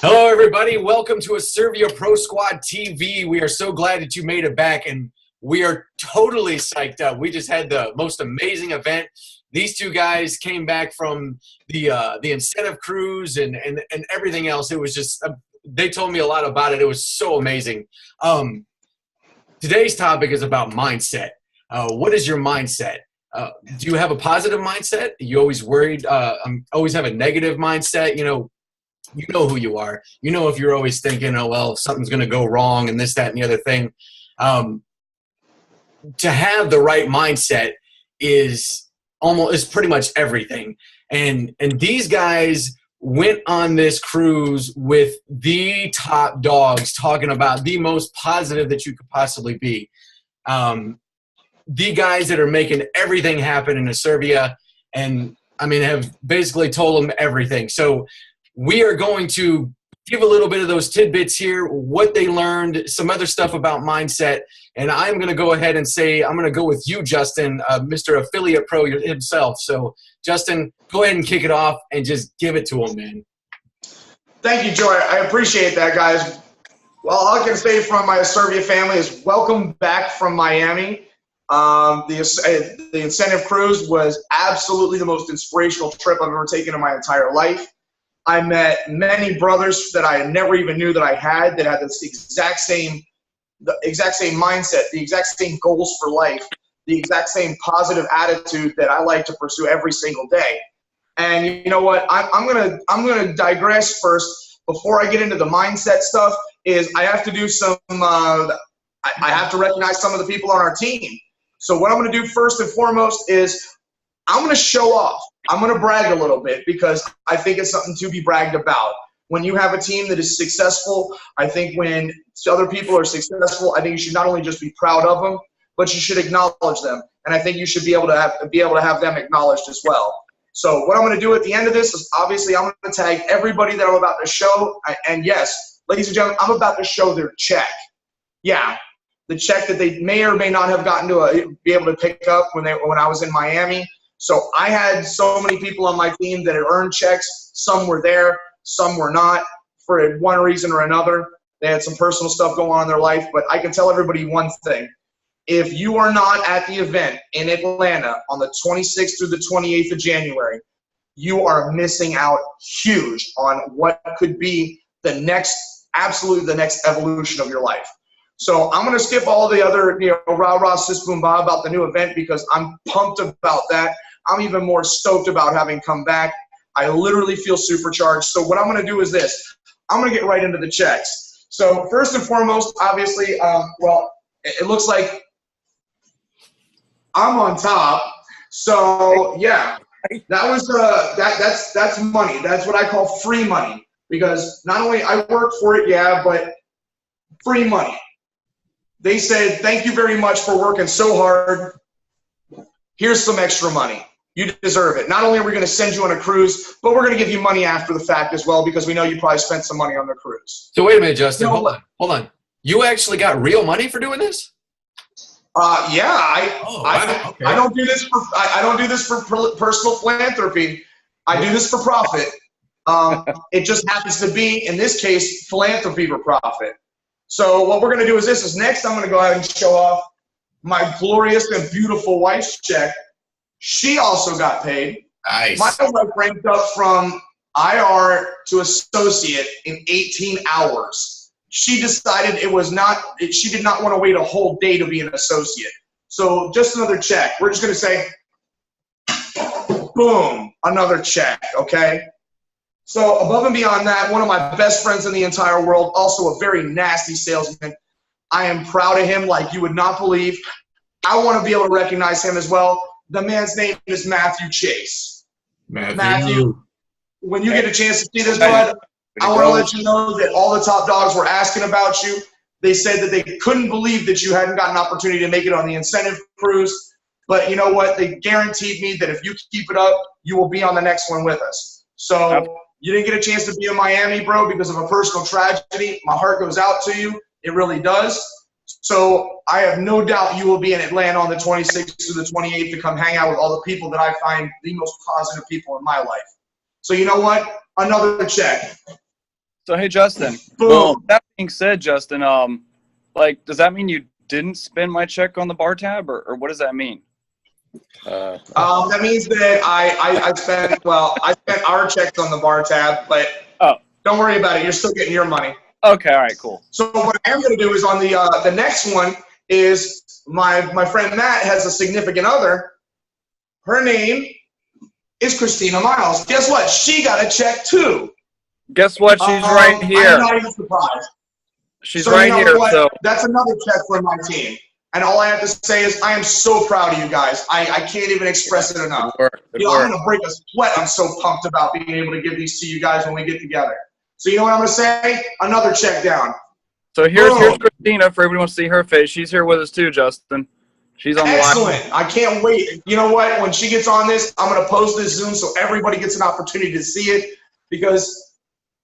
Hello, everybody. Welcome to Asirvia Prosquad TV. We are so glad that you made it back, and we are totally psyched up. We just had the most amazing event. These two guys came back from the incentive cruise and everything else. It was just they told me a lot about it. It was so amazing. Today's topic is about mindset. What is your mindset? Do you have a positive mindset? Are you always worried? Always have a negative mindset? You know who you are. You know if you're always thinking, oh, well, something's going to go wrong and this, that, and the other thing. To have the right mindset is pretty much everything. And these guys went on this cruise with the top dogs, talking about the most positive that you could possibly be. The guys that are making everything happen in Asirvia, and I mean, have basically told them everything. So we are going to give a little bit of those tidbits here, what they learned, some other stuff about mindset. And I'm going to go ahead and say, I'm going to go with you, Justin, Mr. Affiliate Pro himself. So, Justin, go ahead and kick it off and just give it to him, man. Thank you, Joy. I appreciate that, guys. Well, all I can say from my Asirvia family is welcome back from Miami. The incentive cruise was absolutely the most inspirational trip I've ever taken in my entire life. I met many brothers that I never even knew that I had that had the exact same mindset, the exact same goals for life, the exact same positive attitude that I like to pursue every single day. And you know what? I'm gonna digress first before I get into the mindset stuff. Is I have to do some. I have to recognize some of the people on our team. So what I'm gonna do first and foremost is I'm gonna show off. I'm going to brag a little bit because I think it's something to be bragged about. When you have a team that is successful, I think when other people are successful, I think you should not only just be proud of them, but you should acknowledge them. And I think you should be able to have them acknowledged as well. So what I'm going to do at the end of this is obviously I'm going to tag everybody that I'm about to show. And yes, ladies and gentlemen, I'm about to show their check. Yeah, the check that they may or may not have gotten to be able to pick up when I was in Miami. So I had so many people on my team that had earned checks. Some were there, some were not for one reason or another. They had some personal stuff going on in their life. But I can tell everybody one thing. If you are not at the event in Atlanta on the 26th through the 28th of January, you are missing out huge on what could be absolutely the next evolution of your life. So I'm going to skip all the other, rah-rah, sis, boom, bah about the new event because I'm pumped about that. I'm even more stoked about having come back. I literally feel supercharged. So what I'm going to do is this. I'm going to get right into the checks. So first and foremost, obviously, well, it looks like I'm on top. So yeah, that was that's money. That's what I call free money because not only I worked for it, yeah, but free money. They said, thank you very much for working so hard. Here's some extra money. You deserve it. Not only are we going to send you on a cruise, but we're going to give you money after the fact as well because we know you probably spent some money on the cruise. So wait a minute, Justin. Hold on. You actually got real money for doing this? Yeah. Okay. I don't do this for I don't do this for personal philanthropy. I do this for profit. It just happens to be, in this case, philanthropy for profit. So what we're going to do is this. Is next I'm going to go ahead and show off my glorious and beautiful wife's check. She also got paid. Nice. My wife ranked up from IR to associate in 18 hours. She decided she did not want to wait a whole day to be an associate. So just another check. We're just going to say, boom, another check, okay? So above and beyond that, one of my best friends in the entire world, also a very nasty salesman. I am proud of him like you would not believe. I want to be able to recognize him as well. The man's name is Matthew Chase. Matthew, when you get a chance to see this, bud, I want to let you know that all the top dogs were asking about you. They said that they couldn't believe that you hadn't got an opportunity to make it on the incentive cruise. But you know what? They guaranteed me that if you keep it up, you will be on the next one with us. So you didn't get a chance to be in Miami, bro, because of a personal tragedy. My heart goes out to you. It really does. So I have no doubt you will be in Atlanta on the 26th to the 28th to come hang out with all the people that I find the most positive people in my life. So you know what? Another check. So hey, Justin. Boom. Well, that being said, Justin, like, does that mean you didn't spend my check on the bar tab, or what does that mean? That means that I spent our checks on the bar tab, but Oh, don't worry about it. You're still getting your money. okay, all right, cool. So what I am going to do is on the next one is my friend Matt has a significant other. Her name is Christina Miles. Guess what? She got a check too. Guess what? She's right here. I'm not even surprised. She's So right you know here. what? So That's another check for my team. And all I have to say is I am so proud of you guys. I can't even express it enough. good I'm work. going to break a sweat. I'm so pumped about being able to give these to you guys when we get together. So you know what I'm going to say? Another check down. So here's Christina for everyone wants to see her face. She's here with us too, Justin. She's on the line. Excellent. I can't wait. You know what? When she gets on this, I'm going to post this Zoom so everybody gets an opportunity to see it because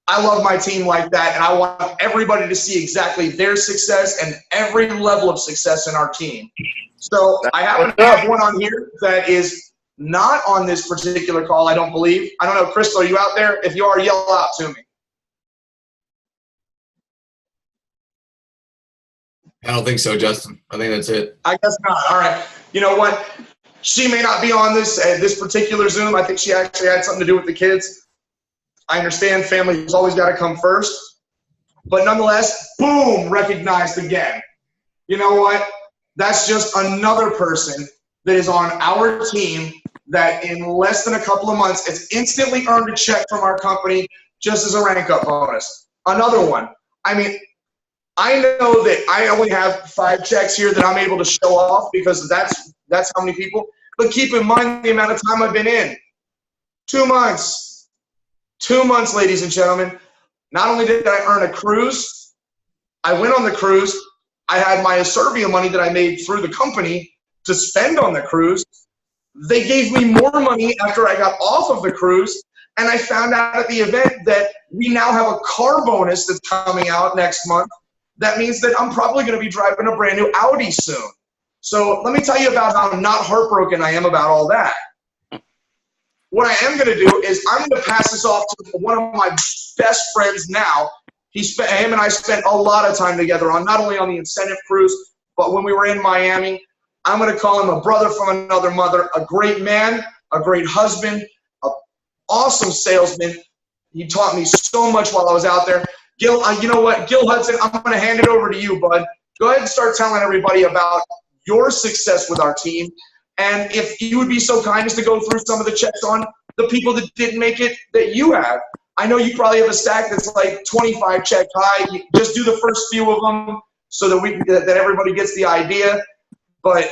I love my team like that, and I want everybody to see exactly their success and every level of success in our team. So I happen to have one on here that is not on this particular call, I don't believe. I don't know, Crystal, are you out there? If you are, yell out to me. I don't think so, Justin. I think that's it. I guess not. All right. You know what? She may not be on this particular Zoom. I think she actually had something to do with the kids. I understand family's always got to come first. But nonetheless, boom, recognized again. You know what? That's just another person that is on our team that in less than a couple of months has instantly earned a check from our company just as a rank-up bonus. Another one. I mean, I know that I only have 5 checks here that I'm able to show off because that's how many people. But keep in mind the amount of time I've been in. 2 months. 2 months, ladies and gentlemen. Not only did I earn a cruise, I went on the cruise. I had my Asirvia money that I made through the company to spend on the cruise. They gave me more money after I got off of the cruise, and I found out at the event that we now have a car bonus that's coming out next month. That means that I'm probably going to be driving a brand new Audi soon. So let me tell you about how not heartbroken I am about all that. What I am going to do is I'm going to pass this off to one of my best friends now. Him and I spent a lot of time together on not only on the incentive cruise, but when we were in Miami. I'm going to call him a brother from another mother, a great man, a great husband, an awesome salesman. He taught me so much while I was out there. Gil, you know what? Gil Hudson, I'm going to hand it over to you, bud. Go ahead and start telling everybody about your success with our team. And if you would be so kind as to go through some of the checks on the people that didn't make it that you have. I know you probably have a stack that's like 25 checks high. You just do the first few of them so that everybody gets the idea. But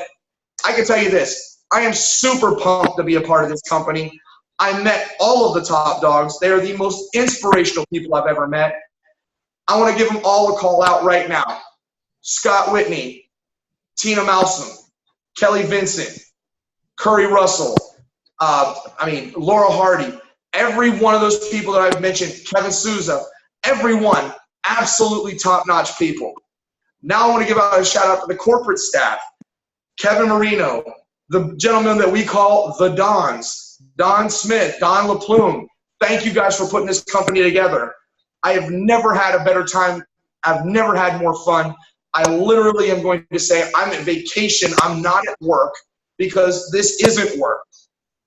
I can tell you this. I am super pumped to be a part of this company. I met all of the top dogs. They are the most inspirational people I've ever met. I want to give them all a call out right now. Scott Whitney, Tina Malsom, Kelly Vincent, Curry Russell, Laura Hardy, every one of those people that I've mentioned, Kevin Souza, everyone, absolutely top-notch people. Now I want to give out a shout-out to the corporate staff, Kevin Marino, the gentleman that we call the Dons, Don Smith, Don LaPlume. Thank you guys for putting this company together. I have never had a better time. I've never had more fun. I literally am going to say I'm at vacation. I'm not at work because this isn't work.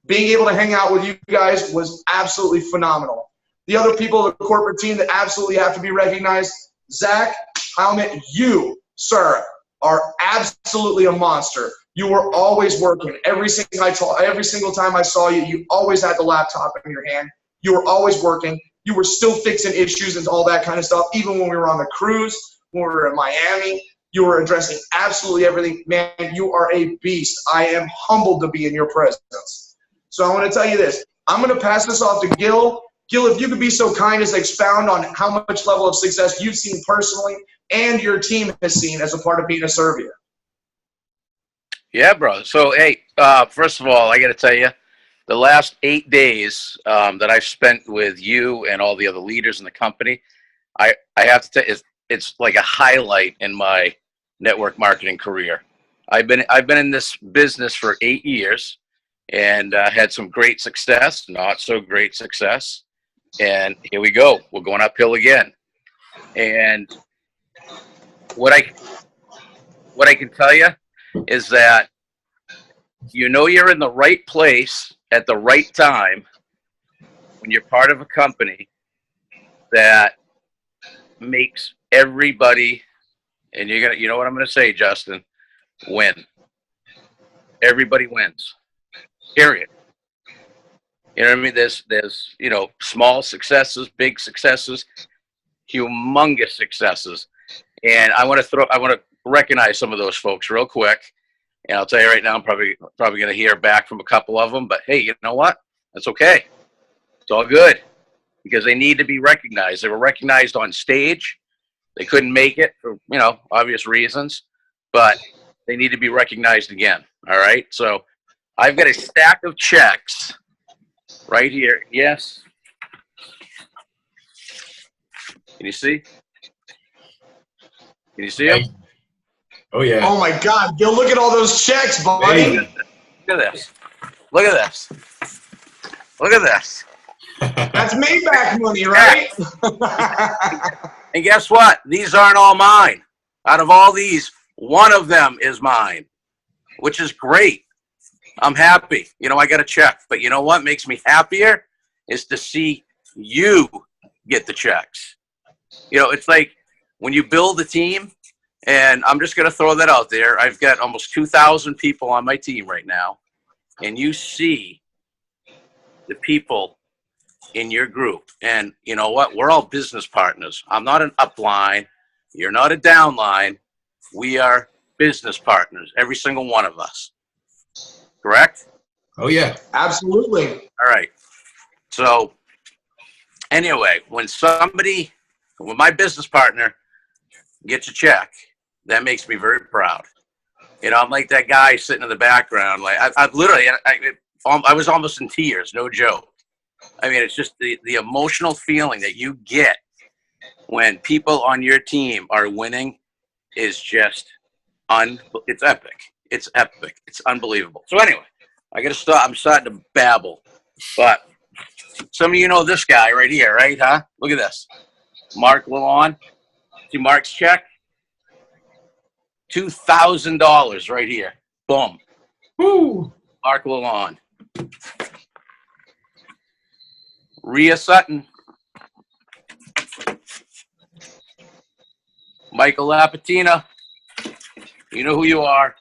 Being able to hang out with you guys was absolutely phenomenal. The other people of the corporate team that absolutely have to be recognized, Zach, Heilman, you, sir, are absolutely a monster. You were always working. Every single time I saw you, you always had the laptop in your hand. You were always working. You were still fixing issues and all that kind of stuff. Even when we were on the cruise, when we were in Miami, you were addressing absolutely everything. Man, you are a beast. I am humbled to be in your presence. So I want to tell you this. I'm going to pass this off to Gil. Gil, if you could be so kind as to expound on how much level of success you've seen personally and your team has seen as a part of being Asirvia. Yeah, bro. So, hey, first of all, I got to tell you, the last 8 days that I've spent with you and all the other leaders in the company, I have to tell you, it's like a highlight in my network marketing career. I've been in this business for 8 years and had some great success, not so great success. And here we go. We're going uphill again. And what I can tell you is that you know you're in the right place at the right time when you're part of a company that makes everybody, and you know what I'm gonna say, Justin, win. Everybody wins. Period. You know what I mean? There's small successes, big successes, humongous successes. And I want to recognize some of those folks real quick. And I'll tell you right now, I'm probably going to hear back from a couple of them. But hey, you know what? That's okay. It's all good because they need to be recognized. They were recognized on stage. They couldn't make it for obvious reasons, but they need to be recognized again. All right. So I've got a stack of checks right here. Yes. Can you see? Can you see them? Oh, yeah. Oh, my God. Yo, look at all those checks, buddy. Look at this. Look at this. Look at this. That's Maybach money, right? And guess what? These aren't all mine. Out of all these, one of them is mine, which is great. I'm happy. I got a check. But you know what makes me happier is to see you get the checks. It's like when you build a team, and I'm just going to throw that out there. I've got almost 2,000 people on my team right now, and you see the people in your group. And you know what? We're all business partners. I'm not an upline. You're not a downline. We are business partners, every single one of us. Correct? Oh, yeah. Absolutely. All right. So anyway, when my business partner gets a check, that makes me very proud. I'm like that guy sitting in the background. Like I literally, I was almost in tears, no joke. I mean, it's just the emotional feeling that you get when people on your team are winning is just it's epic. It's epic. It's unbelievable. So anyway, I got to stop. I'm starting to babble, but some of you know this guy right here, right? Huh? Look at this. Mark Lalonde. See Mark's check? $2,000 right here. Boom. Woo. Mark Lalonde. Rhea Sutton. Michael Lapatina. You know who you are.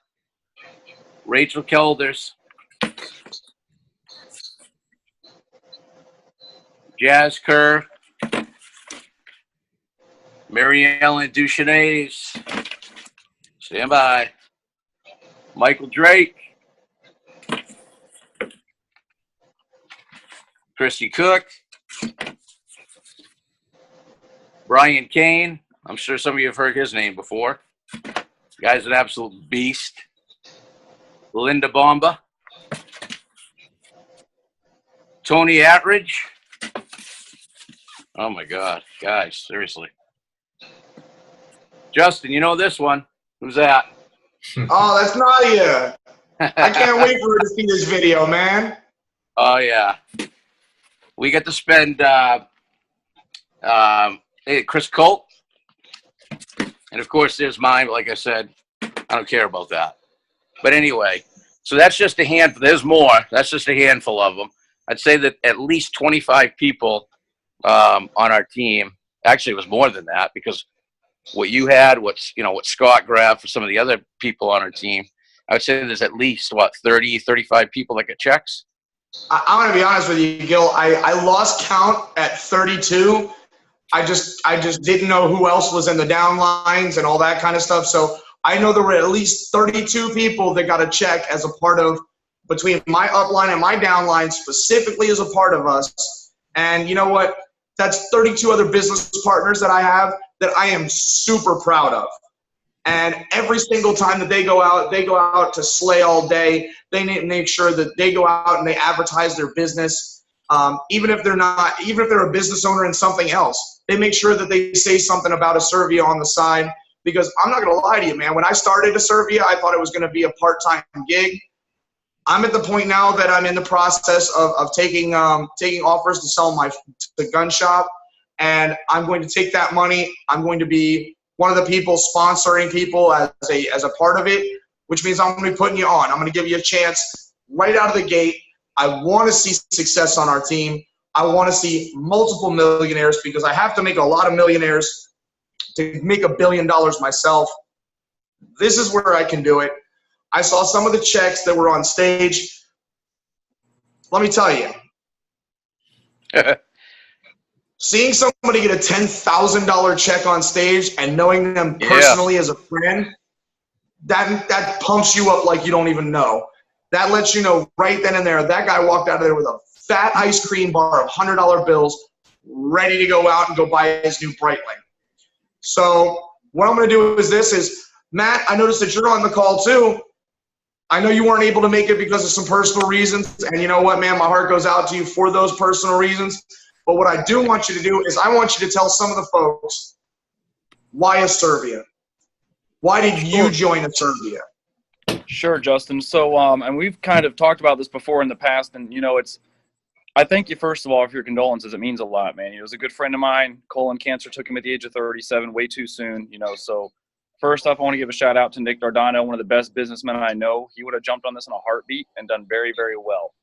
Rachel Kelders. Jazz Kerr. Mary Ellen Duchesnays. Stand by. Michael Drake. Christy Cook. Brian Kane. I'm sure some of you have heard his name before. The guy's an absolute beast. Linda Bomba. Tony Attridge. Oh my God, guys, seriously. Justin, you know this one. Who's that? Oh, that's Nadia. I can't wait for her to see this video, man. Oh, yeah. We get to spend Chris Colt. And, of course, there's mine. But like I said, I don't care about that. But anyway, so that's just a handful. There's more. That's just a handful of them. I'd say that at least 25 people on our team. Actually, it was more than that because what you had, what Scott grabbed for some of the other people on our team, I would say there's at least, 30, 35 people that get checks? I'm going to be honest with you, Gil. I lost count at 32. I just didn't know who else was in the downlines and all that kind of stuff. So I know there were at least 32 people that got a check as a part of, between my upline and my downline specifically as a part of us. And you know what? That's 32 other business partners that I have that I am super proud of. And every single time that they go out to slay all day. They need to make sure that they go out and they advertise their business. Even if they're a business owner in something else, they make sure that they say something about Asirvia on the side. Because I'm not going to lie to you, man. When I started Asirvia, I thought it was going to be a part-time gig. I'm at the point now that I'm in the process of taking offers to sell the gun shop, and I'm going to take that money. I'm going to be one of the people sponsoring people as a part of it, which means I'm going to be putting you on. I'm going to give you a chance right out of the gate. I want to see success on our team. I want to see multiple millionaires because I have to make a lot of millionaires to make $1 billion myself. This is where I can do it. I saw some of the checks that were on stage. Let me tell you, seeing somebody get a $10,000 check on stage and knowing them personally as a friend, that pumps you up like you don't even know. That lets you know right then and there, that guy walked out of there with a fat ice cream bar of $100 bills, ready to go out and go buy his new Breitling. So what I'm going to do is Matt, I noticed that you're on the call too. I know you weren't able to make it because of some personal reasons, and you know what, man, my heart goes out to you for those personal reasons. But what I do want you to do is I want you to tell some of the folks, why Asirvia? Why did you join Asirvia? Sure, Justin. So, and we've kind of talked about this before in the past, and, you know, I thank you, first of all, for your condolences. It means a lot, man. He was a good friend of mine. Colon cancer took him at the age of 37, way too soon, you know, so first off, I want to give a shout out to Nick Dardano, one of the best businessmen I know. He would have jumped on this in a heartbeat and done very, very well.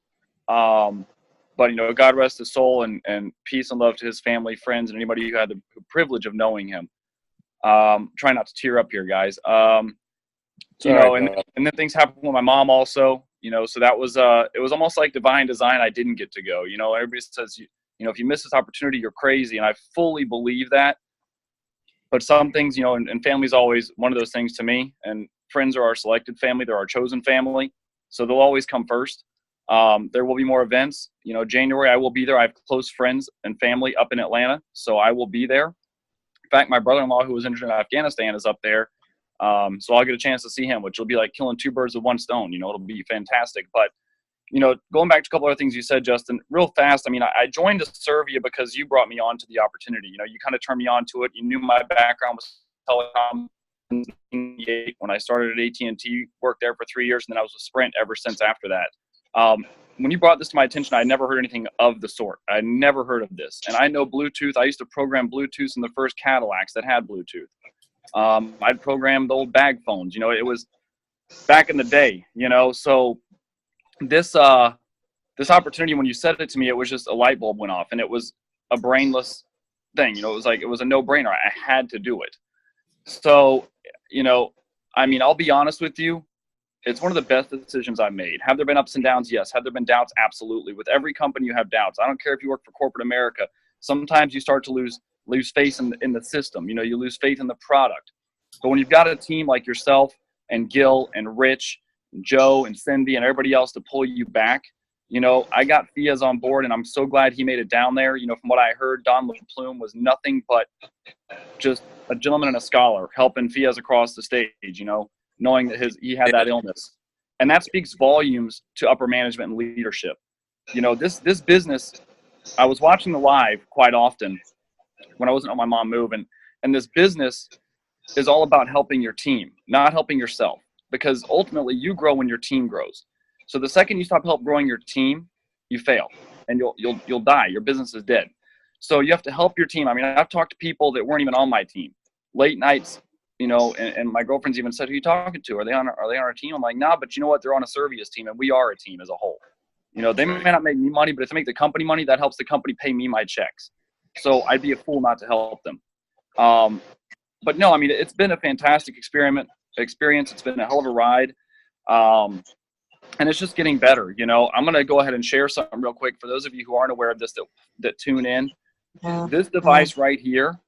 But, you know, God rest his soul, and peace and love to his family, friends, and anybody who had the privilege of knowing him. Try not to tear up here, guys. You know, and then things happened with my mom also, you know, so that was, it was almost like divine design. I didn't get to go. You know, everybody says, you know, if you miss this opportunity, you're crazy. And I fully believe that. But some things, you know, and family's always one of those things to me. And friends are our selected family. They're our chosen family. So they'll always come first. There will be more events. You know, January, I will be there. I have close friends and family up in Atlanta, so I will be there. In fact, my brother-in-law, who was injured in Afghanistan, is up there. So I'll get a chance to see him, which will be like killing two birds with one stone. You know, it'll be fantastic. But, you know, going back to a couple other things you said, Justin, real fast. I mean, I joined Asirvia because you brought me on to the opportunity. You know, you kind of turned me on to it. You knew my background was telecom. When I started at AT&T, worked there for 3 years, and then I was with Sprint ever since after that. When you brought this to my attention, I never heard anything of the sort. I never heard of this. And I know Bluetooth. I used to program Bluetooth in the first Cadillacs that had Bluetooth. I'd program the old bag phones. You know, it was back in the day, you know. So this opportunity, when you said it to me, it was just a light bulb went off, and it was a brainless thing. You know, it was a no-brainer. I had to do it. So, you know, I mean, I'll be honest with you. It's one of the best decisions I've made. Have there been ups and downs? Yes. Have there been doubts? Absolutely. With every company, you have doubts. I don't care if you work for corporate America. Sometimes you start to lose faith in the system. You know, you lose faith in the product. But when you've got a team like yourself and Gil and Rich and Joe and Cindy and everybody else to pull you back, you know, I got Fiaz on board, and I'm so glad he made it down there. You know, from what I heard, Don LaPlume was nothing but just a gentleman and a scholar helping Fiaz across the stage, you know, knowing that he had that illness. And that speaks volumes to upper management and leadership. You know, this business, I was watching the live quite often when I wasn't on my mom move, and this business is all about helping your team, not helping yourself, because ultimately you grow when your team grows. So the second you stop growing your team, you fail, and you'll die. Your business is dead. So you have to help your team. I mean, I've talked to people that weren't even on my team, late nights. You know, and my girlfriend's even said, "Who are you talking to? Are they on our team?" I'm like, "Nah, but you know what? They're on Asirvia's team, and we are a team as a whole. You know, they may not make me money, but if they make the company money, that helps the company pay me my checks. So I'd be a fool not to help them." But no, I mean, it's been a fantastic experience. It's been a hell of a ride, and it's just getting better. You know, I'm gonna go ahead and share something real quick for those of you who aren't aware of this that tune in. This device right here,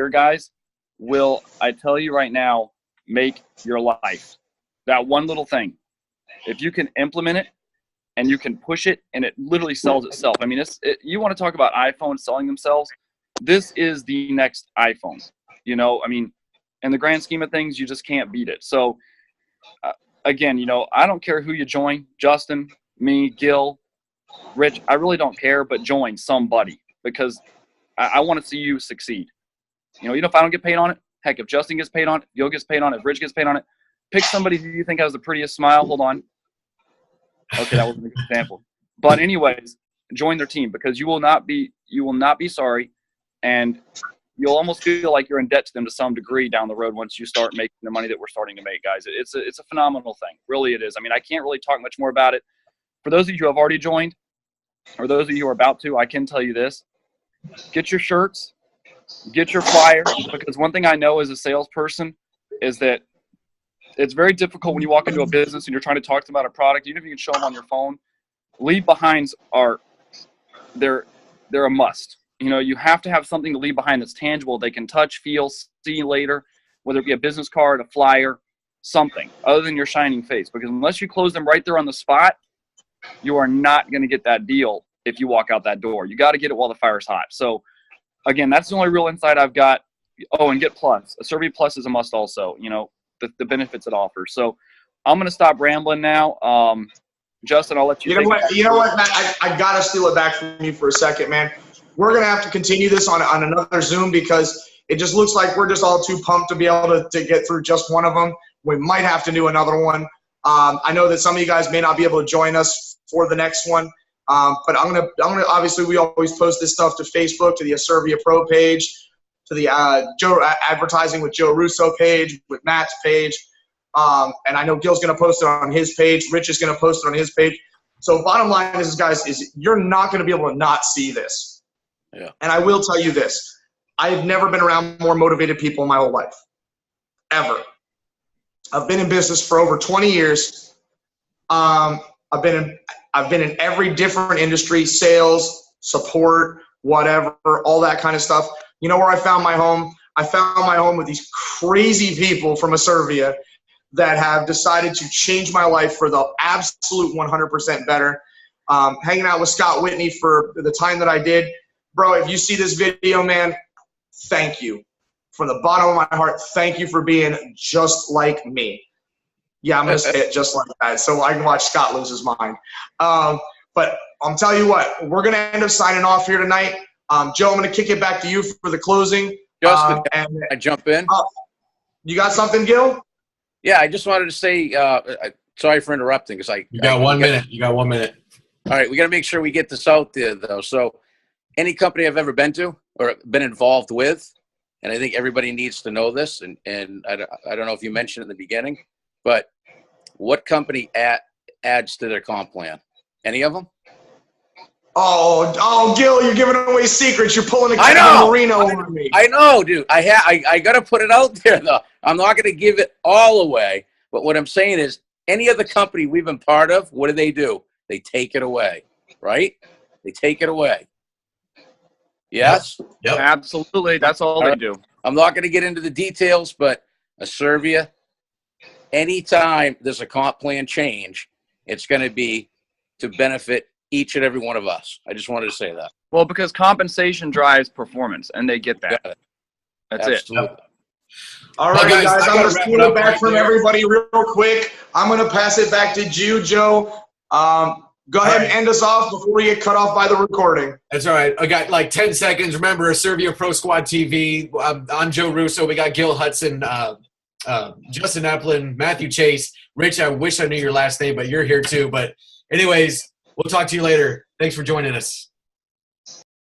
guys, will, I tell you right now, make your life. That one little thing, if you can implement it and you can push it, and it literally sells itself. I mean, you want to talk about iPhones selling themselves? This is the next iPhone. You know, I mean, in the grand scheme of things, you just can't beat it. So, again, you know, I don't care who you join, Justin, me, Gil, Rich, I really don't care, but join somebody, because I want to see you succeed. You know, even if I don't get paid on it, heck, if Justin gets paid on it, Gil gets paid on it, if Rich gets paid on it, pick somebody who you think has the prettiest smile. Hold on. Okay, that wasn't a good example. But anyways, join their team because you will not be sorry, and you'll almost feel like you're in debt to them to some degree down the road once you start making the money that we're starting to make, guys. It's a phenomenal thing. Really it is. I mean, I can't really talk much more about it. For those of you who have already joined, or those of you who are about to, I can tell you this. Get your shirts, get your flyer, because one thing I know as a salesperson is that it's very difficult when you walk into a business and you're trying to talk to them about a product, even if you can show them on your phone. Leave behinds they're a must. You know, you have to have something to leave behind that's tangible, they can touch, feel, see later, whether it be a business card, a flyer, something other than your shining face. Because unless you close them right there on the spot, you are not going to get that deal if you walk out that door. You got to get it while the fire's hot. So, again, that's the only real insight I've got. Oh, and get Plus. Asirvia Plus is a must also, you know, the benefits it offers. So I'm going to stop rambling now. Justin, I'll let you You know what, Matt? I got to steal it back from you for a second, man. We're going to have to continue this on another Zoom because it just looks like we're just all too pumped to be able to get through just one of them. We might have to do another one. I know that some of you guys may not be able to join us for the next one, but I'm gonna obviously we always post this stuff to Facebook, to the Asirvia Pro page, to the Joe Advertising with Joe Russo page, with Matt's page, and I know Gil's gonna post it on his page. Rich is gonna post it on his page. So bottom line is, guys, is you're not gonna be able to not see this. Yeah. And I will tell you this: I have never been around more motivated people in my whole life, ever. I've been in business for over 20 years. I've been in every different industry, sales, support, whatever, all that kind of stuff. You know where I found my home? I found my home with these crazy people from Asirvia that have decided to change my life for the absolute 100% better. Hanging out with Scott Whitney for the time that I did. Bro, if you see this video, man, thank you. From the bottom of my heart, thank you for being just like me. Yeah, I'm going to say it just like that so I can watch Scott lose his mind. But I'm telling you what, we're going to end up signing off here tonight. Joe, I'm going to kick it back to you for the closing. Justin, I jump in? You got something, Gil? Yeah, I just wanted to say, sorry for interrupting. You got 1 minute. You got 1 minute. All right, we got to make sure we get this out there, though. So any company I've ever been to or been involved with, and I think everybody needs to know this, and I don't know if you mentioned it in the beginning, but what company adds to their comp plan? Any of them? Oh, Gil, you're giving away secrets. You're pulling a Marino on me. I know, dude. I got to put it out there, though. I'm not going to give it all away, but what I'm saying is any other company we've been part of, what do? They take it away, right? They take it away. Yes? Yep. Absolutely. That's all they do. I'm not going to get into the details, but Asirvia, anytime there's a comp plan change, it's going to be to benefit each and every one of us. I just wanted to say that. Well, because compensation drives performance, and they get that. That's Absolutely. it. All right, guys, I'm going to steal it back from everybody real quick. I'm going to pass it back to you, Joe. Go ahead and end us off before we get cut off by the recording. That's all right. I got like 10 seconds. Remember, Asirvia Prosquad TV. I'm Joe Russo. We got Gil Hudson, Justin Epplin, Matthew Chase. Rich, I wish I knew your last name, but you're here too. But anyways, we'll talk to you later. Thanks for joining us.